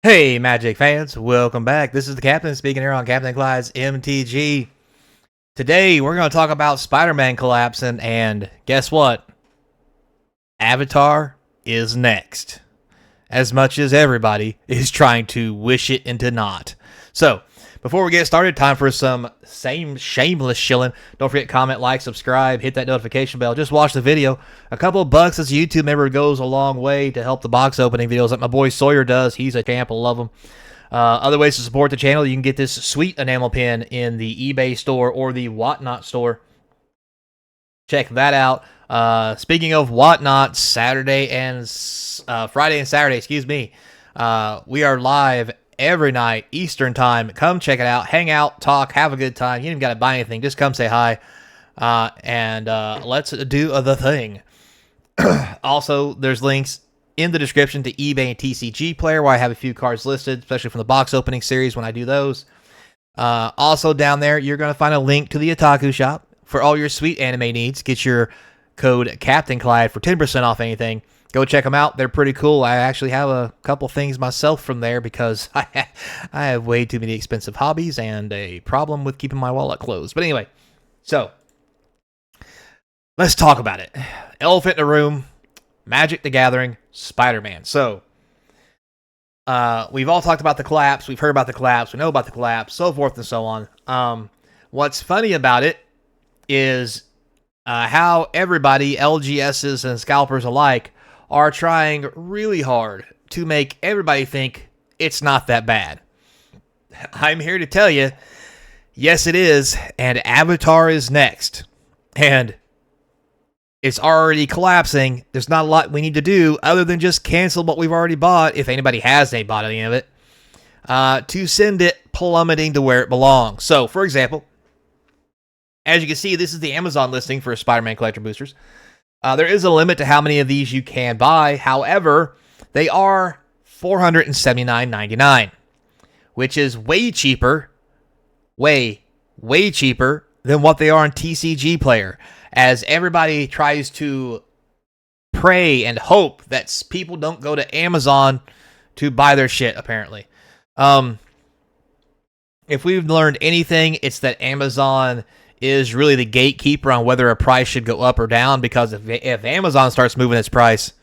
Hey, Magic fans, welcome back. This is the Captain speaking here on Capnclydes MTG. Today, we're going to talk about Spider-Man collapsing, and guess what? Avatar is next. As much as everybody is trying to wish it into not. So, before we get started, time for some shameless shilling. Don't forget, comment, like, subscribe, hit that notification bell. Just watch the video. A couple of bucks as a YouTube member goes a long way to help the box opening videos like my boy Sawyer does. He's a champ. I love him. Other ways to support the channel, you can get this sweet enamel pin in the eBay store or the Whatnot store. Check that out. Speaking of Whatnot, Friday and Saturday, we are live every night, Eastern time. Come check it out. Hang out, talk, have a good time. You don't got to buy anything. Just come say hi. And let's do the thing. Also, there's links in the description to eBay and TCG Player, where I have a few cards listed, especially from the box opening series when I do those. Also down there, you're going to find a link to the Otaku shop for all your sweet anime needs. Get your code Capnclyde for 10% off anything. Go check them out. They're pretty cool. I actually have a couple things myself from there because I have way too many expensive hobbies and a problem with keeping my wallet closed. But anyway, so let's talk about it. Elephant in the room, Magic the Gathering, Spider-Man. So we've all talked about the collapse. We've heard about the collapse. We know about the collapse, so forth and so on. What's funny about it is how everybody, LGSs and scalpers alike, are trying really hard to make everybody think it's not that bad. I'm here to tell you, yes it is, and Avatar is next. And it's already collapsing. There's not a lot we need to do other than just cancel what we've already bought, if anybody has bought any of it, to send it plummeting to where it belongs. So, for example, as you can see, this is the Amazon listing for Spider-Man Collector Boosters. There is a limit to how many of these you can buy. However, they are $479.99, which is way cheaper, way cheaper than what they are on TCG Player, as everybody tries to pray and hope that people don't go to Amazon to buy their shit, apparently. If we've learned anything, it's that Amazon is really the gatekeeper on whether a price should go up or down, because if Amazon starts moving its price,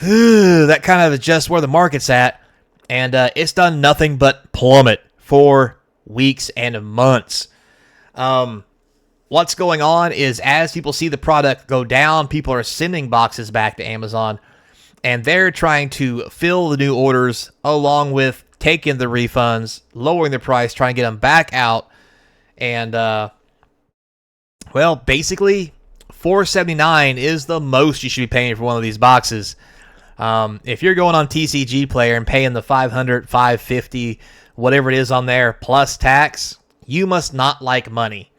that kind of is just where the market's at, and it's done nothing but plummet for weeks and months. What's going on is, as people see the product go down, people are sending boxes back to Amazon, and they're trying to fill the new orders along with taking the refunds, lowering the price, trying to get them back out, and well, basically, $479 is the most you should be paying for one of these boxes. If you're going on TCG Player and paying the $500, $550, whatever it is on there, plus tax, you must not like money.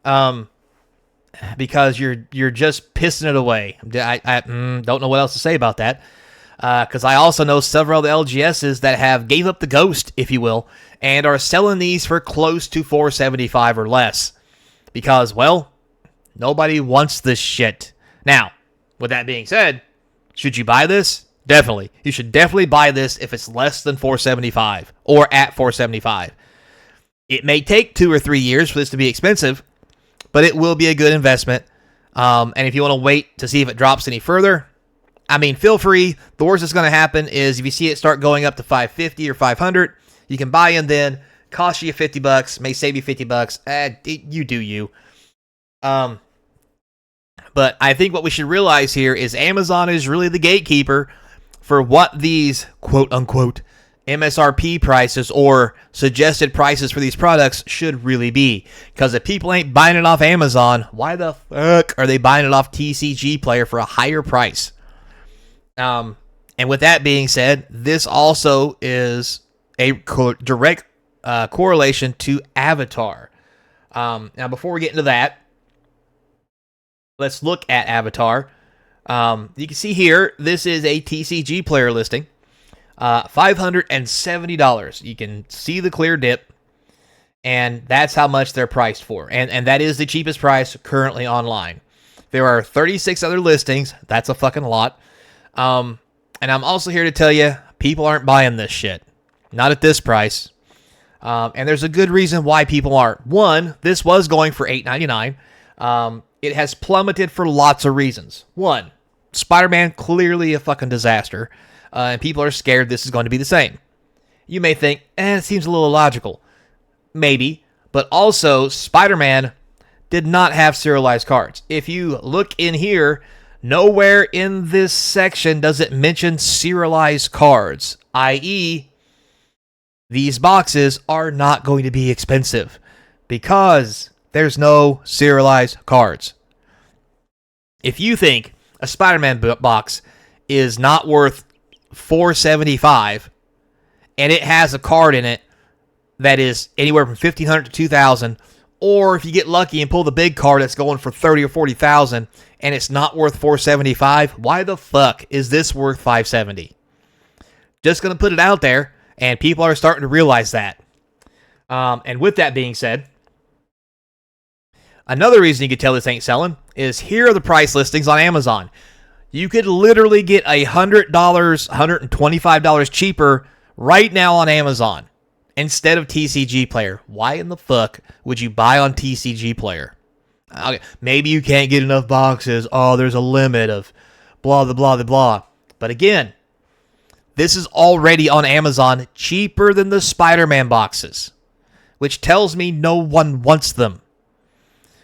Because you're just pissing it away. I don't know what else to say about that. Because I also know several of the LGSs that have gave up the ghost, if you will, and are selling these for close to $475 or less. Because, well, nobody wants this shit. Now, with that being said, should you buy this? Definitely. You should definitely buy this if it's less than $475 or at $475. It may take 2 or 3 years for this to be expensive, but it will be a good investment. And if you want to wait to see if it drops any further, I mean, feel free. The worst that's going to happen is if you see it start going up to $550 or $500, you can buy in then. Cost you $50, may save you $50. You do you. But I think what we should realize here is Amazon is really the gatekeeper for what these quote-unquote MSRP prices or suggested prices for these products should really be. Because if people ain't buying it off Amazon, why the fuck are they buying it off TCG Player for a higher price? And with that being said, this also is a direct correlation to Avatar. Now, before we get into that, let's look at Avatar. You can see here, this is a TCG Player listing. $570. You can see the clear dip, and that's how much they're priced for. And that is the cheapest price currently online. There are 36 other listings. That's a fucking lot. And I'm also here to tell you, People aren't buying this shit. Not at this price. And there's a good reason why people aren't. One, this was going for $8.99. It has plummeted for lots of reasons. One, Spider-Man clearly a fucking disaster. And people are scared this is going to be the same. You may think, it seems a little illogical. Maybe. But also, Spider-Man did not have serialized cards. If you look in here, nowhere in this section does it mention serialized cards, i.e., these boxes are not going to be expensive because there's no serialized cards. If you think a Spider-Man box is not worth $475 and it has a card in it that is anywhere from $1,500 to $2,000, or if you get lucky and pull the big card that's going for $30,000 or $40,000 and it's not worth $475, why the fuck is this worth $570? Just going to put it out there, and people are starting to realize that. And with that being said, another reason you could tell this ain't selling is here are the price listings on Amazon. You could literally get $100, $125 cheaper right now on Amazon instead of TCG Player. Why in the fuck would you buy on TCG Player? Okay, maybe you can't get enough boxes. Oh, there's a limit of blah, blah, blah, blah, blah. But again, this is already on Amazon cheaper than the Spider-Man boxes, which tells me no one wants them.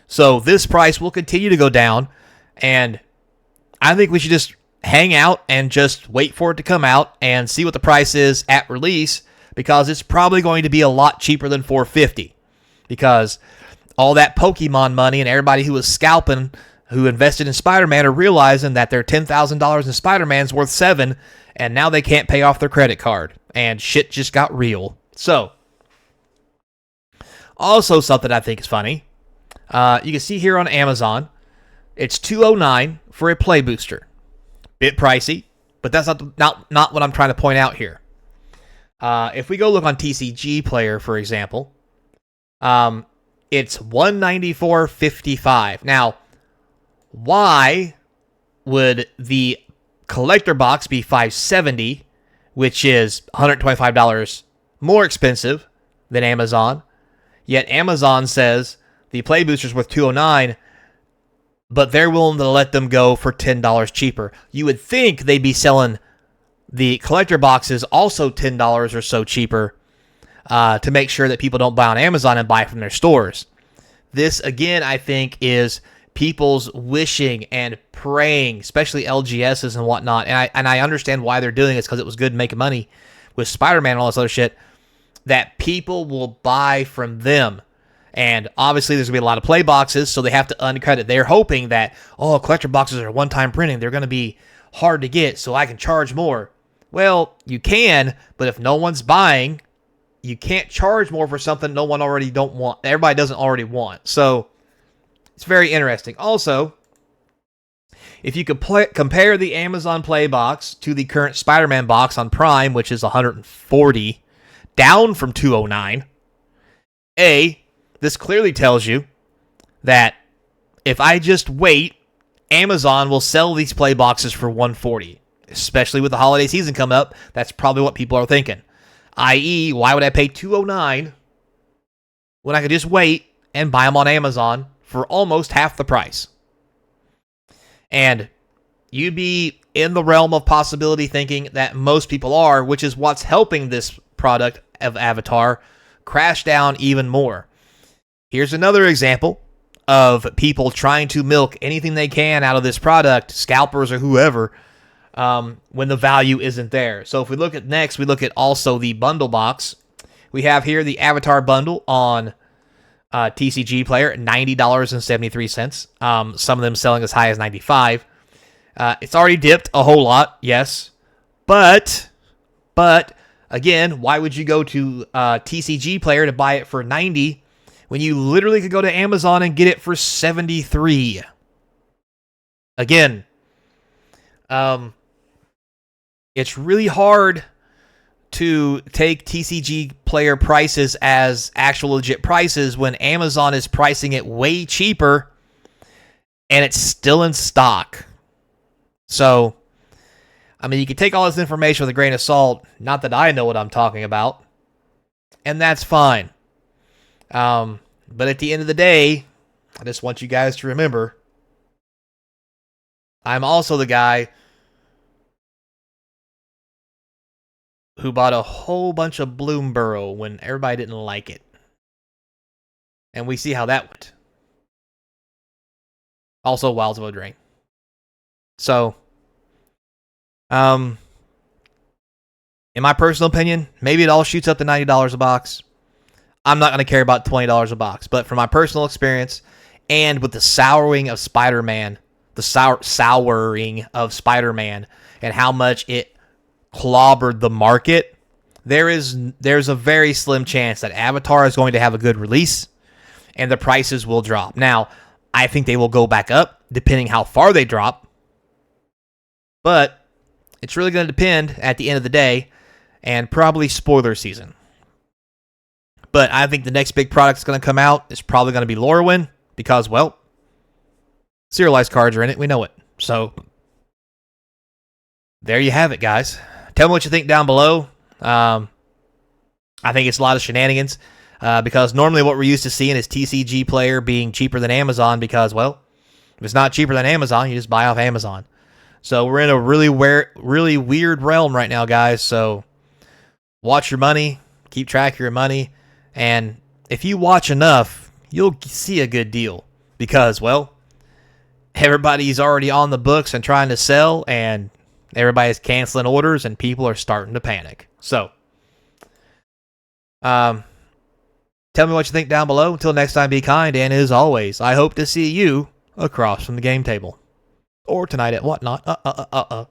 So this price will continue to go down, and I think we should just hang out and just wait for it to come out and see what the price is at release, because it's probably going to be a lot cheaper than $450, because all that Pokemon money and everybody who was scalping, who invested in Spider-Man, are realizing that their $10,000 in Spider-Man's worth $7,000, and now they can't pay off their credit card, and shit just got real. So, also something I think is funny, you can see here on Amazon, it's $209 for a play booster. Bit pricey, but that's not what I'm trying to point out here. If we go look on TCG Player, for example, it's $194.55. Now, why would the collector box be $570, which is $125 more expensive than Amazon? Yet Amazon says the play booster's worth $209, but they're willing to let them go for $10 cheaper. You would think they'd be selling the collector boxes also $10 or so cheaper to make sure that people don't buy on Amazon and buy from their stores. This, again, I think is people's wishing and praying, especially LGSs and whatnot. And I understand why they're doing it, because it was good making money with Spider-Man and all this other shit, that people will buy from them. And obviously there's going to be a lot of play boxes, so they have to undercut it. They're hoping that, collector boxes are one-time printing. They're going to be hard to get, so I can charge more. Well, you can, but if no one's buying, you can't charge more for something no one already don't want. Everybody doesn't already want. So it's very interesting. Also, if you could compare the Amazon Play box to the current Spider-Man box on Prime, which is $140, down from $209, this clearly tells you that if I just wait, Amazon will sell these play boxes for $140, especially with the holiday season coming up. That's probably what people are thinking. I.e., why would I pay $209 when I could just wait and buy them on Amazon for almost half the price? And you'd be in the realm of possibility thinking that most people are, which is what's helping this product of Avatar crash down even more. Here's another example of people trying to milk anything they can out of this product, scalpers or whoever, when the value isn't there. So if we look at also the bundle box. We have here the Avatar bundle on TCG Player at $90.73. Some of them selling as high as $95. It's already dipped a whole lot, yes. But again, why would you go to TCG Player to buy it for $90 when you literally could go to Amazon and get it for $73? Again, it's really hard to take TCG Player prices as actual legit prices when Amazon is pricing it way cheaper and it's still in stock. So I mean, you can take all this information with a grain of salt. Not that I know what I'm talking about. And that's fine. But at the end of the day, I just want you guys to remember, I'm also the guy who bought a whole bunch of Bloomborough when everybody didn't like it. And we see how that went. Also, Wilds of Eldraine. So, in my personal opinion, maybe it all shoots up to $90 a box. I'm not going to care about $20 a box. But from my personal experience, and with the souring of Spider-Man, souring of Spider-Man, and how much it clobbered the market, there's a very slim chance that Avatar is going to have a good release, and the prices will drop. Now, I think they will go back up, depending how far they drop. But it's really going to depend at the end of the day, and probably spoiler season. But I think the next big product that's going to come out is probably going to be Lorwyn, because, well, serialized cards are in it. We know it. So, there you have it, guys. Tell me what you think down below. I think it's a lot of shenanigans, because normally what we're used to seeing is TCG Player being cheaper than Amazon, because, well, if it's not cheaper than Amazon, you just buy off Amazon. So we're in a really weird realm right now, guys. So watch your money, keep track of your money, and if you watch enough, you'll see a good deal, because, well, everybody's already on the books and trying to sell, and everybody's canceling orders, and people are starting to panic. So, tell me what you think down below. Until next time, be kind, and as always, I hope to see you across from the game table. Or tonight at whatnot.